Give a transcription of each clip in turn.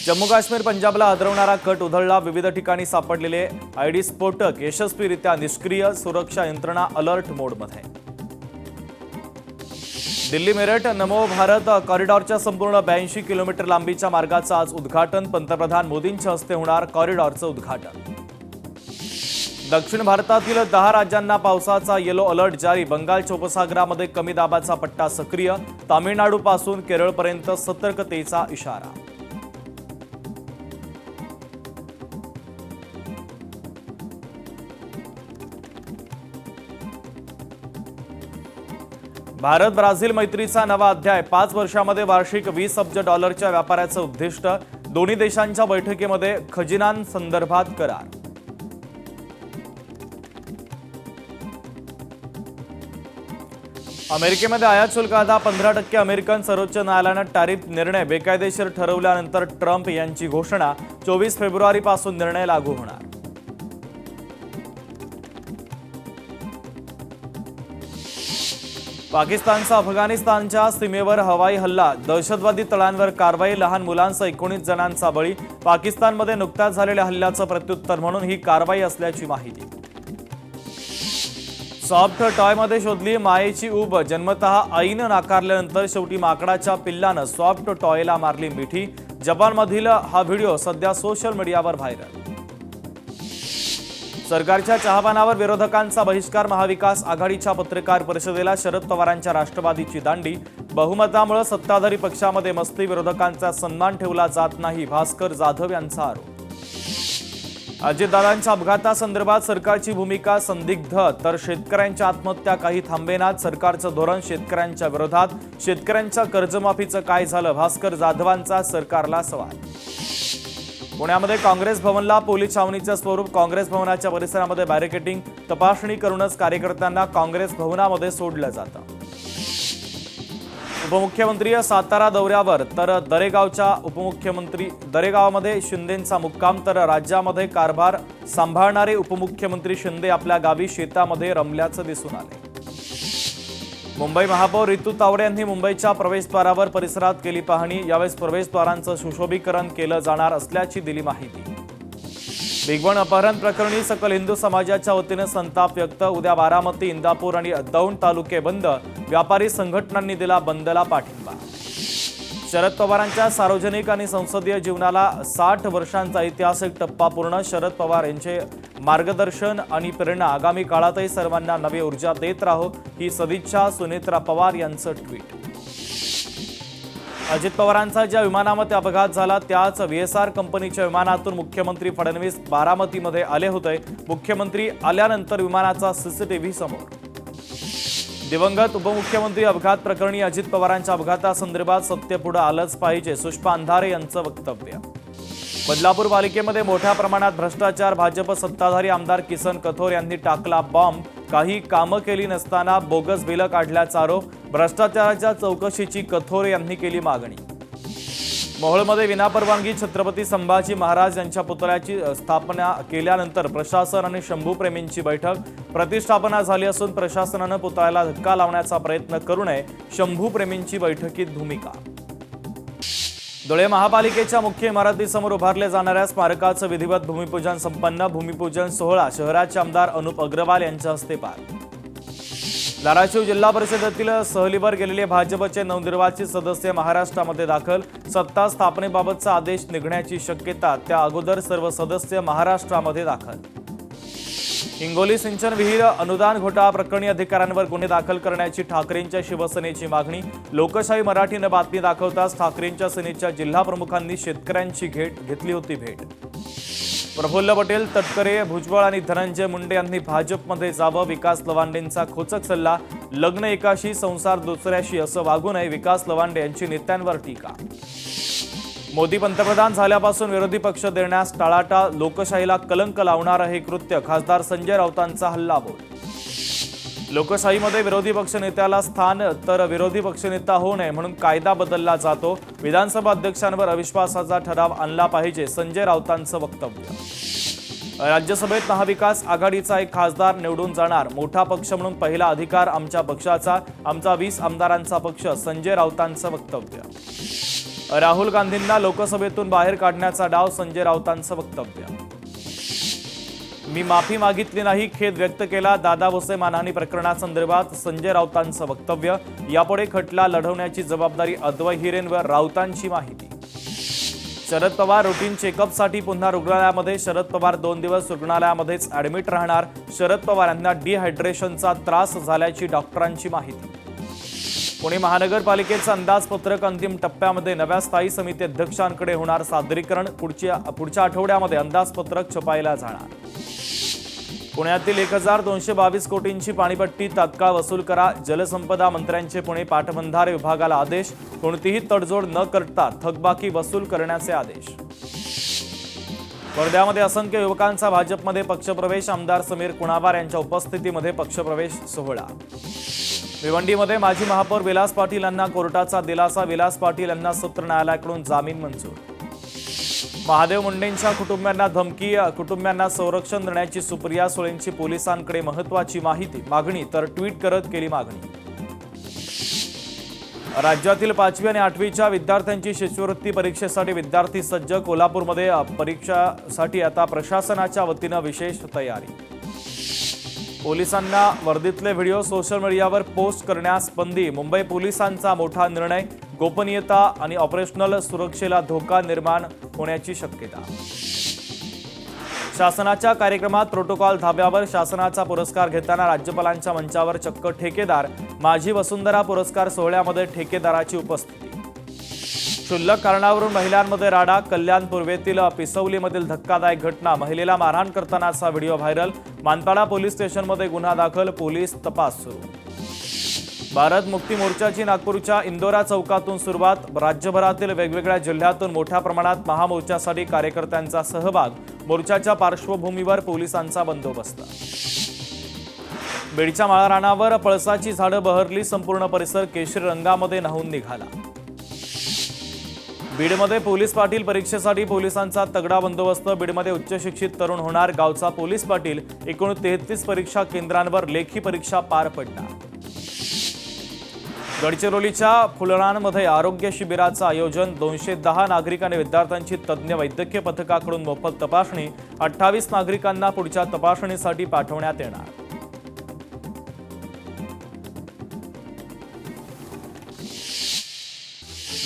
Jammu Kashmir पंजाबला हादरवणारा cut उधळला। विविध ठिकाणी सापडलेले आयडी स्फोटक यशस्वीरित्या निष्क्रिय, सुरक्षा यंत्रणा अलर्ट मोडमध्ये। दिल्ली मेरठ नमो भारत कॉरिडॉरच्या संपूर्ण 82 किलोमीटर लांबीच्या मार्गाचं आज उद्घाटन। पंतप्रधान मोदींच्या हस्ते होणार कॉरिडॉरचं उद्घाटन। दक्षिण भारतातील 10 राज्यांना पावसाचा येलो अलर्ट जारी। बंगालच्या उपसागरामध्ये कमी दाबाचा पट्टा सक्रिय। तामिळनाडूपासून केरळपर्यंत सतर्कतेचा इशारा। भारत ब्राझील मैत्रीचा नवा अध्याय। 5 वर्षांमध्ये वार्षिक $20 अब्ज व्यापाराचं उद्दिष्ट। दोन्ही देशांच्या बैठकीमध्ये खजिनांसंदर्भात करार। अमेरिकेमध्ये आयात शुल्क आता 15%। अमेरिकन सर्वोच्च न्यायालयानं टॅरिफ निर्णय बेकायदेशीर ठरवल्यानंतर ट्रम्प यांची घोषणा। 24 फेब्रुवारीपासून निर्णय लागू होणार। पाकिस्तानचा अफगाणिस्तानच्या सीमेवर हवाई हल्ला। दहशतवादी तळांवर कारवाई। लहान मुलांसह 19 जणांचा बळी। पाकिस्तानमध्ये नुकत्याच झालेल्या हल्ल्याचं प्रत्युत्तर म्हणून ही कारवाई असल्याची माहिती। सॉफ्ट टॉयमध्ये शोधली मायेची ऊब। जन्मतः आईनं नाकारल्यानंतर शेवटी माकडाच्या पिल्लानं सॉफ्ट टॉयला मारली मिठी। जपानमधील हा व्हिडिओ सध्या सोशल मीडियावर व्हायरल। सरकारच्या चहापानावर विरोधकांचा बहिष्कार। महाविकास आघाडीच्या पत्रकार परिषदेला शरद पवारांच्या राष्ट्रवादीची दांडी। बहुमतामुळे सत्ताधारी पक्षामध्ये मस्ती। विरोधकांचा सन्मान ठेवला जात नाही, भास्कर जाधव यांचा आरोप। अजितदादांच्या अपघातासंदर्भात सरकारची भूमिका संदिग्ध। तर शेतकऱ्यांच्या आत्महत्या काही थांबेनात। सरकारचं धोरण शेतकऱ्यांच्या विरोधात। शेतकऱ्यांच्या कर्जमाफीचं काय झालं, भास्कर जाधवांचा सरकारला सवाल। पुण्यामध्ये काँग्रेस भवनला पोलीस छावणीचं स्वरूप। काँग्रेस भवनाच्या परिसरामध्ये बॅरिकेडिंग। तपासणी करूनच कार्यकर्त्यांना काँग्रेस भवनामध्ये सोडलं जातं। उपमुख्यमंत्री सातारा दौऱ्यावर। तर दरेगावमध्ये शिंदेंचा मुक्काम। तर राज्यामध्ये कारभार सांभाळणारे उपमुख्यमंत्री शिंदे आपल्या गावी शेतामध्ये रमल्याचं दिसून आले। मुंबई महापौर रितू तावडे यांनी मुंबईच्या प्रवेशद्वारावर परिसरात केली पाहणी। यावेळी प्रवेशद्वारांचं सुशोभीकरण केलं जाणार असल्याची दिली माहिती। बिग वन अपहरण प्रकरणी सकल हिंदू समाजाच्या वतीनं संताप व्यक्त। उद्या बारामती, इंदापूर आणि दौंड तालुके बंद। व्यापारी संघटनांनी दिला बंदला पाठिंबा। शरद पवारांच्या सार्वजनिक आणि संसदीय जीवनाला 60 वर्षांचा ऐतिहासिक टप्पा पूर्ण। शरद पवार यांचे मार्गदर्शन आणि प्रेरणा आगामी काळातही सर्वांना नवी ऊर्जा देत राहो, ही सदिच्छा सुनेत्रा पवार यांचं ट्विट। अजित पवारांचा ज्या विमानामध्ये अपघात झाला त्याच VSR कंपनीच्या विमानातून मुख्यमंत्री फडणवीस बारामतीमध्ये आले होते। मुख्यमंत्री आल्यानंतर विमानाचा CCTV समोर। दिवंगत उपमुख्यमंत्री अपघात प्रकरणी अजित पवारांच्या अपघातासंदर्भात सत्य पुढे आलंच पाहिजे, सुषमा अंधारे यांचं वक्तव्य। बदलापूर पालिकेमध्ये मोठ्या प्रमाणात भ्रष्टाचार। भाजप सत्ताधारी आमदार किसन कथोर यांनी टाकला बॉम्ब। काही कामं केली नसताना बोगस बिलं काढल्याचा आरोप। भ्रष्टाचाराच्या चौकशीची कथोर यांनी केली मागणी। मोहोळमध्ये विनापरवानगी छत्रपती संभाजी महाराज यांच्या पुतळ्याची स्थापना केल्यानंतर प्रशासन आणि शंभूप्रेमींची बैठक। प्रतिष्ठापना झाली असून प्रशासनानं पुतळ्याला धक्का लावण्याचा प्रयत्न करू नये, शंभूप्रेमींची बैठकीत भूमिका। धुळे महापालिकेच्या मुख्य इमारतीसमोर उभारले जाणाऱ्या स्मारकाचं विधिवत भूमिपूजन संपन्न। भूमिपूजन सोहळा शहराचे आमदार अनुप अग्रवाल यांच्या हस्ते पार। धाराशिव जिल्हा परिषदेतील सहलीवर गेलेले भाजपचे नवनिर्वाचित सदस्य महाराष्ट्रामध्ये दाखल। सत्ता स्थापनेबाबतचा आदेश निघण्याची शक्यता, त्या अगोदर सर्व सदस्य महाराष्ट्रामध्ये दाखल। हिंगोली सिंचन विहीर अनुदान घोटाळा प्रकरणी अधिकाऱ्यांवर गुन्हे दाखल करण्याची ठाकरेंच्या शिवसेनेची मागणी। लोकशाही मराठीनं बातमी दाखवताच ठाकरेंच्या सेनेच्या जिल्हा प्रमुखांनी शेतकऱ्यांची घेतली होती भेट। प्रफुल्ल पटेल, तटकरे, भुजबळ आणि धनंजय मुंडे यांनी भाजपमध्ये जावं। विकास लवांडेंचा खोचक सल्ला। लग्न एकाशी, संसार दुसऱ्याशी असं वागू नये, विकास लवांडे यांची नेत्यांवर टीका। मोदी पंतप्रधान झाल्यापासून विरोधी पक्ष देण्यास टाळाटाळ। लोकशाहीला कलंक लावणारं हे कृत्य, खासदार संजय राऊतांचा हल्लाबोल। लोकशाहीमध्ये विरोधी पक्षनेत्याला स्थान, तर विरोधी पक्षनेता होऊ नये म्हणून कायदा बदलला जातो। विधानसभा अध्यक्षांवर अविश्वासाचा ठराव आणला पाहिजे, संजय राऊतांचं वक्तव्य। राज्यसभेत महाविकास आघाडीचा एक खासदार निवडून जाणार। मोठा पक्ष म्हणून पहिला अधिकार आमच्या पक्षाचा, आमचा 20 आमदारांचा पक्ष, संजय राऊतांचं वक्तव्य। राहुल गांधींना लोकसभेतून बाहेर काढण्याचा डाव, संजय राऊतांचं वक्तव्य. मी माफी मागितली नाही, खेद व्यक्त केला. दादा भुसे मानहानी प्रकरणासंदर्भात संजय राऊतांचं वक्तव्य. यापुढे खटला लढवण्याची जबाबदारी अद्वै हिरेन व राऊतांची माहिती. शरद पवार रुटीन चेकअपसाठी पुन्हा रुग्णालयामध्ये. शरद पवार 2 दिवस रुग्णालयामध्येच ॲडमिट राहणार. शरद पवार यांना डिहायड्रेशनचा त्रास झाल्याची डॉक्टरांची माहिती. पुणे महानगरपालिकेचं अंदाजपत्रक अंतिम टप्प्यामध्ये. नव्या स्थायी समिती अध्यक्षांकडे होणार सादरीकरण. पुढच्या आठवड्यामध्ये अंदाजपत्रक छपायला जाणार. पुण्यातील 1222 कोटींची पाणीपट्टी तात्काळ वसूल करा. जलसंपदा मंत्र्यांचे पुणे पाटबंधारे विभागाला आदेश. कोणतीही तडजोड न करता थकबाकी वसूल करण्याचे आदेश. वर्ध्यामध्ये असंख्य युवकांचा भाजपमध्ये पक्षप्रवेश. आमदार समीर कुणावार यांच्या उपस्थितीमध्ये पक्षप्रवेश सोहळा. भिवंडीमध्ये माजी महापौर विलास पाटील यांना कोर्टाचा दिलासा. विलास पाटील यांना सत्र न्यायालयाकडून जामीन मंजूर. महादेव मुंडेंच्या कुटुंबियांना धमकी. कुटुंबियांना संरक्षण देण्याची सुप्रिया सुळेंची पोलिसांकडे महत्त्वाची मागणी तर ट्विट करत केली मागणी. राज्यातील 5वी आणि 8वीच्या विद्यार्थ्यांची शिष्यवृत्ती परीक्षेसाठी विद्यार्थी सज्ज. कोल्हापूरमध्ये परीक्षेसाठी आता प्रशासनाच्या वतीनं विशेष तयारी. पोलिसांना वर्दीतले व्हिडिओ सोशल मीडियावर पोस्ट करण्यास बंदी. मुंबई पोलिसांचा मोठा निर्णय. गोपनीयता आणि ऑपरेशनल सुरक्षेला धोका निर्माण होण्याची शक्यता. शासनाच्या कार्यक्रमात प्रोटोकॉल धाब्यावर. शासनाचा पुरस्कार घेताना राज्यपालांच्या मंचावर चक्क ठेकेदार. माझी वसुंधरा पुरस्कार सोहळ्यामध्ये ठेकेदाराची उपस्थिती. क्षुल्लक कारणावरून महिलांमध्ये राडा. कल्याण पूर्वेतील पिसवलीमधील धक्कादायक घटना. महिलेला मारहाण करतानाचा व्हिडिओ व्हायरल. मानपाडा पोलीस स्टेशनमध्ये गुन्हा दाखल. पोलीस तपास सुरू. भारत मुक्ती मोर्चाची नागपूरच्या इंदोरा चौकातून सुरुवात. राज्यभरातील वेगवेगळ्या जिल्ह्यातून मोठ्या प्रमाणात महामोर्चासाठी कार्यकर्त्यांचा सहभाग. मोर्चाच्या पार्श्वभूमीवर पोलिसांचा बंदोबस्त. बीडच्या माळरानावर पळसाची झाडं बहरली. संपूर्ण परिसर केशरी रंगामध्ये न्हाऊन निघाला. बीडमध्ये पोलीस पाटील परीक्षेसाठी पोलिसांचा तगडा बंदोबस्त. बीडमध्ये उच्च शिक्षित तरुण होणार गावचा पोलीस पाटील. एकूण 33 परीक्षा केंद्रांवर लेखी परीक्षा पार पडणार. गडचिरोलीच्या फुलरांमध्ये आरोग्य शिबिराचं आयोजन. 210 नागरिक आणि विद्यार्थ्यांची तज्ज्ञ वैद्यकीय पथकाकडून मोफत तपासणी. 28 नागरिकांना पुढच्या तपासणीसाठी पाठवण्यात येणार.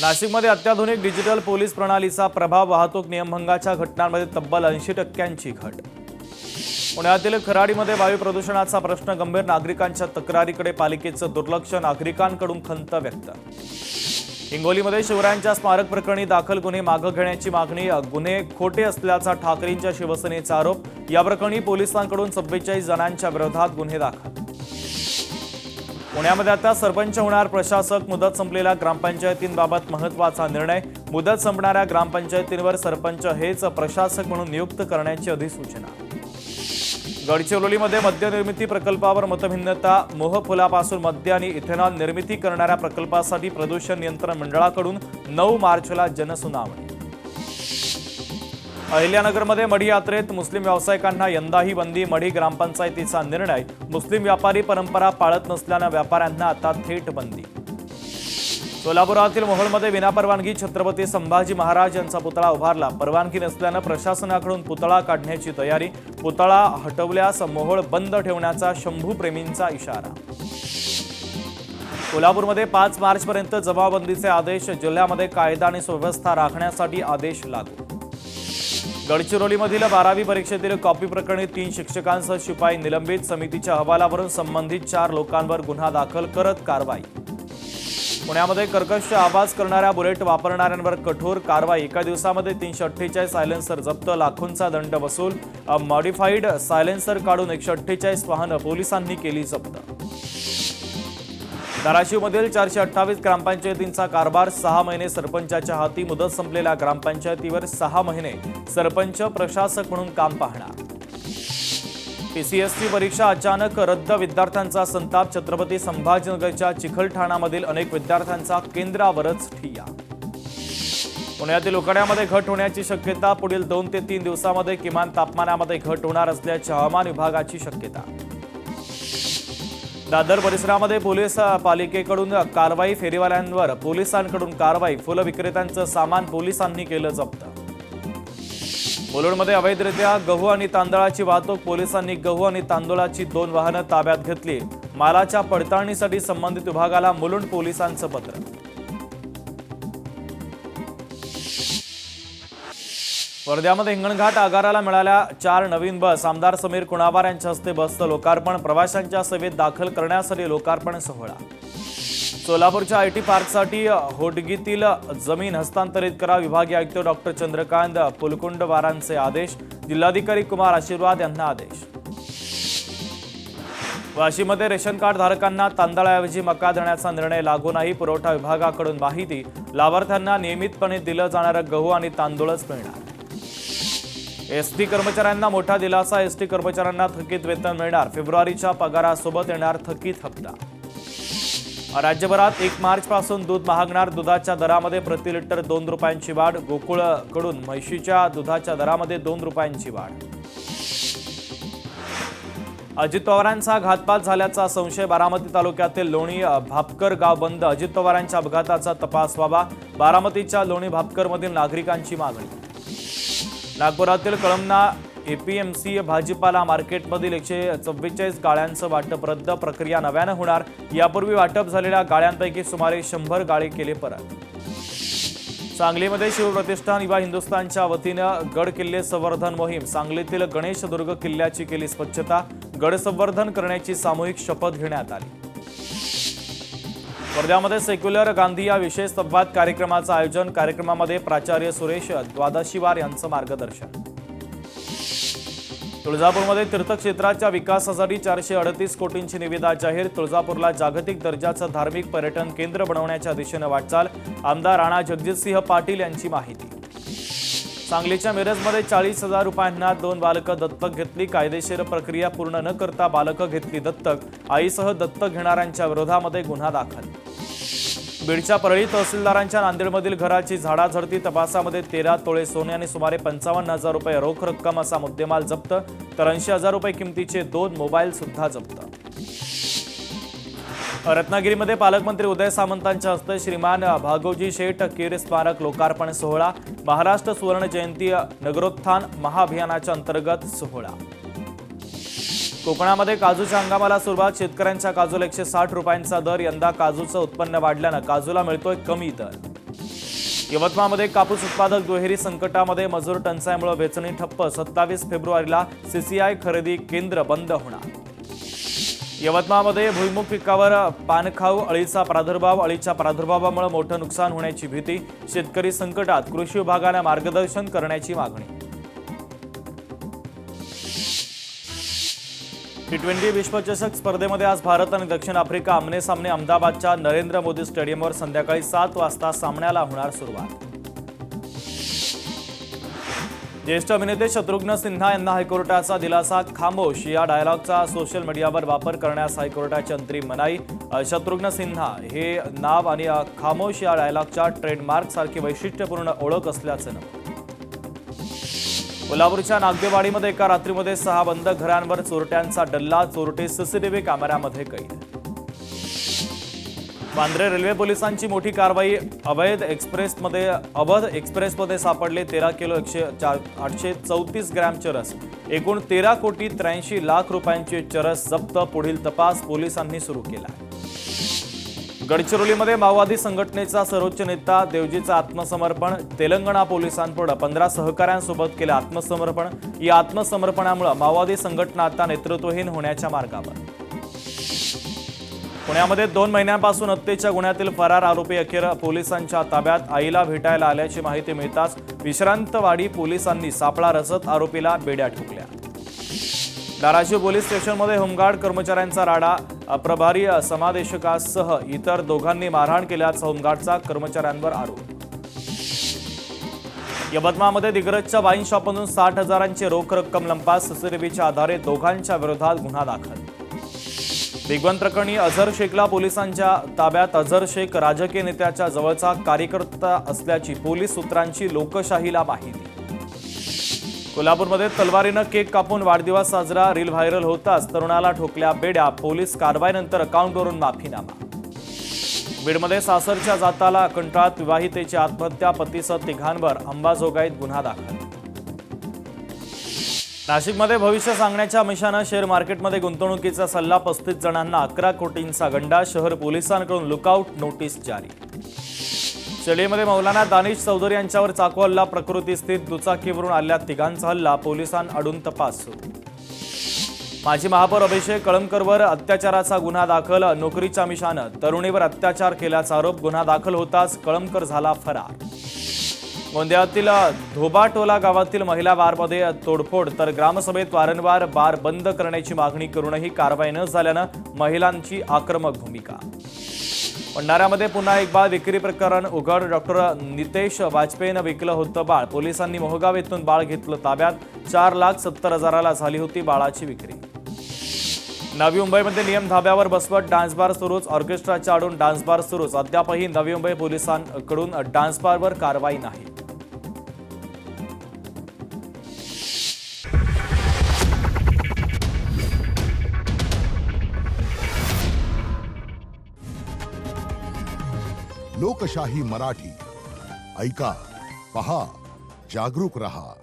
नाशिकमध्ये अत्याधुनिक डिजिटल पोलीस प्रणालीचा प्रभाव. वाहतूक नियमभंगाच्या घटनांमध्ये तब्बल 80% घट. पुण्यातील खराडीमध्ये वायू प्रदूषणाचा प्रश्न गंभीर. नागरिकांच्या तक्रारीकडे पालिकेचं दुर्लक्ष. नागरिकांकडून खंत व्यक्त. हिंगोलीमध्ये शिवरायांच्या स्मारक प्रकरणी दाखल गुन्हे मागे घेण्याची मागणी. गुन्हे खोटे असल्याचा ठाकरेंच्या शिवसेनेचा आरोप. या प्रकरणी पोलिसांकडून 44 जणांच्या विरोधात गुन्हे दाखल. पुण्यामध्ये आता सरपंच होणार प्रशासक. मुदत संपलेल्या ग्रामपंचायतींबाबत महत्त्वाचा निर्णय. मुदत संपणाऱ्या ग्रामपंचायतींवर सरपंच हेच प्रशासक म्हणून नियुक्त करण्याची अधिसूचना. गडचिरोलीमध्ये मद्य निर्मिती प्रकल्पावर मतभिन्नता. मोहफुलापासून मद्य आणि इथेनॉल निर्मिती करणाऱ्या प्रकल्पासाठी प्रदूषण नियंत्रण मंडळाकडून 9 मार्चला जनसुनावणी. अहिल्यानगरमध्ये मढी यात्रेत मुस्लिम व्यावसायिकांना यंदाही बंदी. मढी ग्रामपंचायतीचा निर्णय. मुस्लिम व्यापारी परंपरा पाळत नसल्यानं व्यापाऱ्यांना आता थेट बंदी. सोलापुरातील मोहोळमध्ये विनापरवानगी छत्रपती संभाजी महाराज यांचा पुतळा उभारला. परवानगी नसल्यानं प्रशासनाकडून पुतळा काढण्याची तयारी. पुतळा हटवल्यास मोहोळ बंद ठेवण्याचा शंभूप्रेमींचा इशारा. कोल्हापूरमध्ये 5 मार्चपर्यंत जमावबंदीचे आदेश. जिल्ह्यामध्ये कायदा आणि सुव्यवस्था राखण्यासाठी आदेश लागू. गडचिरोलीमधील 12वी परीक्षेतील कॉपी प्रकरणी 3 शिक्षकांसह शिपाई निलंबित. समितीच्या अहवालावरून संबंधित 4 लोकांवर गुन्हा दाखल करत कारवाई. पुण्यामध्ये कर्कश आवाज करणाऱ्या बुलेट वापरणाऱ्यांवर कठोर कारवाई. एका दिवसामध्ये 348 सायलेन्सर जप्त. लाखोंचा दंड वसूल. मॉडिफाईड सायलेन्सर काढून 148 वाहनं पोलिसांनी केली जप्त. धाराशिवमधील 428 ग्रामपंचायतींचा कारभार. 6 महिने सरपंचाच्या हाती. मुदत संपलेल्या ग्रामपंचायतीवर 6 महिने सरपंच प्रशासक म्हणून काम पाहणार. पीसीएसची परीक्षा अचानक रद्द. विद्यार्थ्यांचा संताप. छत्रपती संभाजीनगरच्या चिखलठाणामधील अनेक विद्यार्थ्यांचा केंद्रावरच ठिय्या. पुण्यातील उकाड्यामध्ये घट होण्याची शक्यता. पुढील 2 ते 3 दिवसांमध्ये किमान तापमानामध्ये घट होणार असल्याची हवामान विभागाची शक्यता. दादर परिसरामध्ये पोलीस पालिकेकडून कारवाई, फेरीवाल्यांवर पोलिसांकडून कारवाई, फुल विक्रेत्यांचं सामान पोलिसांनी केलं जप्त. मुलुंडमध्ये अवैधरित्या गहू आणि तांदळाची वाहतूक, पोलिसांनी गहू आणि तांदूळाची 2 वाहनं ताब्यात घेतली. मालाच्या पडताळणीसाठी संबंधित विभागाला मुलुंड पोलिसांचं पत्र. वर्ध्यामध्ये हिंगणघाट आगाराला मिळाल्या 4 नवीन बस. आमदार समीर कुणावार यांच्या हस्ते बसचं लोकार्पण, प्रवाशांच्या सेवेत दाखल करण्यासाठी लोकार्पण सोहळा. सोलापूरच्या आयटी पार्कसाठी होडगीतील जमीन हस्तांतरित करा, विभागीय आयुक्त डॉक्टर चंद्रकांत पुलकुंडवारांचे आदेश. जिल्हाधिकारी कुमार आशीर्वाद यांना आदेश. वाशीमध्ये रेशन कार्ड धारकांना तांदळाऐवजी मका देण्याचा निर्णय लागू नाही, पुरवठा विभागाकडून माहिती. लाभार्थ्यांना नियमितपणे दिलं जाणारं गहू आणि तांदूळच मिळणार. एसटी कर्मचाऱ्यांना मोठा दिलासा, एसटी कर्मचाऱ्यांना थकीत वेतन मिळणार. फेब्रुवारीच्या पगारासोबत येणार थकीत हप्ता. राज्यभरात 1 मार्चपासून दूध महागणार, दुधाच्या दरामध्ये प्रति लिटर 2 रुपयांची वाढ. गोकुळकडून म्हैशीच्या दुधाच्या दरामध्ये 2 रुपयांची वाढ. अजित पवारांचा घातपात झाल्याचा संशय, बारामती तालुक्यातील लोणी भापकर गाव बंद. अजित पवारांच्या अपघाताचा तपास व्हावा, बारामतीच्या लोणी भापकरमधील नागरिकांची मागणी. नागपुरातील कळमना एपीएमसी भाजीपाला मार्केटमधील 144 गाळ्यांचं वाटप रद्द, प्रक्रिया नव्यानं होणार. यापूर्वी वाटप झालेल्या गाळ्यांपैकी सुमारे 100 गाळे केले परत. सांगलीमध्ये शिवप्रतिष्ठान युवा हिंदुस्थानच्या वतीनं गड किल्ले संवर्धन मोहीम. सांगलीतील गणेशदुर्ग किल्ल्याची केली स्वच्छता, गड संवर्धन करण्याची सामूहिक शपथ घेण्यात आली. वर्ध्यामध्ये सेक्युलर गांधी या विशेष संवाद कार्यक्रमाचं आयोजन, कार्यक्रमामध्ये प्राचार्य सुरेश द्वादशीवार यांचं मार्गदर्शन. तुळजापूरमध्ये तीर्थक्षेत्राच्या विकासासाठी 438 कोटींची निविदा जाहीर. तुळजापूरला जागतिक दर्जाचं धार्मिक पर्यटन केंद्र बनवण्याच्या दिशेनं वाटचाल, आमदार राणा जगजितसिंह पाटील यांची माहिती. सांगलीच्या मिरजमध्ये 40,000 रुपयांना 2 बालकं दत्तक घेतली, कायदेशीर प्रक्रिया पूर्ण न करता बालकं घेतली दत्तक, आईसह दत्तक घेणाऱ्यांच्या विरोधामध्ये गुन्हा दाखल. बीडच्या परळी तहसीलदारांच्या नांदेडमधील घराची झाडाझडती, तपासामध्ये 13 तोळे सोने आणि सुमारे 55,000 रुपये रोख रक्कम असा मुद्देमाल जप्त, तर 80,000 रुपये किमतीचे 2 मोबाईल सुद्धा जप्त. रत्नागिरीमध्ये पालकमंत्री उदय सामंतांच्या हस्ते श्रीमान भागोजी शेठ कीर स्मारक लोकार्पण सोहळा. महाराष्ट्र सुवर्ण जयंती नगरोत्थान महाअभियानाच्या अंतर्गत सोहळा. कोकणामध्ये काजूच्या हंगामाला सुरुवात, शेतकऱ्यांच्या काजूला 160 रुपयांचा दर. यंदा काजूचं उत्पन्न वाढल्यानं काजूला मिळतोय कमी दर. यवतमाळमध्ये कापूस उत्पादक दुहेरी संकटामध्ये, मजूर टंचाईमुळे वेचणी ठप्प. 27 फेब्रुवारीला सीसीआय खरेदी केंद्र बंद होणार. यवतमाळमध्ये भुईमुग पिकावर पानखाऊ अळीचा प्रादुर्भाव, अळीच्या प्रादुर्भावामुळे मोठं नुकसान होण्याची भीती. शेतकरी संकटात, कृषी विभागाने मार्गदर्शन करण्याची मागणी. T20 विश्वचषक स्पर्धेमध्ये आज भारत आणि दक्षिण आफ्रिका आमनेसामने. अहमदाबादच्या नरेंद्र मोदी स्टेडियमवर संध्याकाळी 7 वाजता सामन्याला होणार सुरुवात. ज्येष्ठ अभिनेते शत्रुघ्न सिन्हा यांना हायकोर्टाचा दिलासा, खामोश या डायलॉगचा सोशल मीडियावर वापर करण्यास हायकोर्टाची अंतरिम मनाई. शत्रुघ्न सिन्हा हे नाव आणि खामोश या डायलॉगच्या ट्रेडमार्कसारखी वैशिष्ट्यपूर्ण ओळख असल्याचं नमूद. कोल्हापूरच्या नागदेवाडीमध्ये एका रात्रीमध्ये 6 बंद घरांवर चोरट्यांचा डल्ला, चोरटे सीसीटीव्ही कॅमेऱ्यामध्ये कैद. वांद्रे रेल्वे पोलिसांची मोठी कारवाई, अवैध एक्सप्रेसमध्ये सापडले 13 किलो 834 ग्रॅम चरस, एकूण 13,83,00,000 रुपयांची चरस जप्त. पुढील तपास पोलिसांनी सुरू केला. गडचिरोलीमध्ये माओवादी संघटनेचा सर्वोच्च नेता देवजीचं आत्मसमर्पण, तेलंगणा पोलिसांपुढे 15 सहकाऱ्यांसोबत केलं आत्मसमर्पण. या आत्मसमर्पणामुळे माओवादी संघटना आता नेतृत्वहीन होण्याच्या मार्गावर. पुण्यामध्ये 2 महिन्यांपासून हत्येच्या गुन्ह्यातील फरार आरोपी अखेर पोलिसांच्या ताब्यात. आईला भेटायला आल्याची माहिती मिळताच विश्रांतवाडी पोलिसांनी सापळा रचत आरोपीला बेड्या ठोकल्या. धाराशिव पोलीस स्टेशनमध्ये होमगार्ड कर्मचाऱ्यांचा राडा, अप्रभारी समादेशकासह इतर दोघांनी मारहाण केल्याचा होमगार्डचा कर्मचाऱ्यांवर आरोप. यवतमाळमध्ये दिग्रजच्या वाईन शॉपमधून 60,000ची रोख रक्कम लंपास, सीसीटीव्हीच्या आधारे दोघांच्या विरोधात गुन्हा दाखल. दिग्वंत प्रकरणी अझर शेखला पोलिसांच्या ताब्यात. अझर शेख राजकीय नेत्याच्या जवळचा कार्यकर्ता असल्याची पोलीस सूत्रांची लोकशाहीला माहिती. कोल्हापूरमध्ये तलवारीनं केक कापून वाढदिवस साजरा, रील व्हायरल होताच तरुणाला ठोकल्या बेड्या, पोलीस कारवाईनंतर अकाउंटवरून माफीनामा. बीडमध्ये सासरच्या जाताला कंटाळत विवाहितेची आत्महत्या, पतीसह तिघांवर अंबाजोगाईत गुन्हा दाखल. नाशिकमध्ये भविष्य सांगण्याच्या आमिषानं शेअर मार्केटमध्ये गुंतवणुकीचा सल्ला, 35 जणांना 11 कोटींचा गंडा, शहर पोलिसांकडून लुकआउट नोटीस जारी. चेडीमध्ये मौलाना दानिश चौधरी यांच्यावर चाकू हल्ला, प्रकृती स्थित, दुचाकीवरून आलेल्या तिघांचा हल्ला, पोलिसांकडून तपास सुरू. माजी महापौर अभिषेक कळमकरवर अत्याचाराचा गुन्हा दाखल, नोकरीच्या आमिषानं तरुणीवर अत्याचार केल्याचा आरोप, गुन्हा दाखल होताच कळमकर झाला फरार. गोंदियातील धोबाटोला गावातील महिला बारमध्ये तोडफोड, तर ग्रामसभेत वारंवार बार बंद करण्याची मागणी करूनही कारवाई न झाल्यानं महिलांची आक्रमक भूमिका. भंडाऱ्यामध्ये पुन्हा एक बाळ विक्री प्रकरण उघड, डॉक्टर नितेश वाजपेयीनं विकलं होतं बाळ, पोलिसांनी मोहगाव येथून बाळ घेतलं ताब्यात, 4,70,000ला झाली होती बाळाची विक्री. नवी मुंबईमध्ये नियम धाब्यावर बसवत डान्स बार सुरूच, ऑर्केस्ट्राच्या आडून डान्स बार सुरूच, अद्यापही नवी मुंबई पोलिसांकडून डान्स बारवर कारवाई नाही. लोकशाही मराठी ऐका, पहा, जागरूक रहा.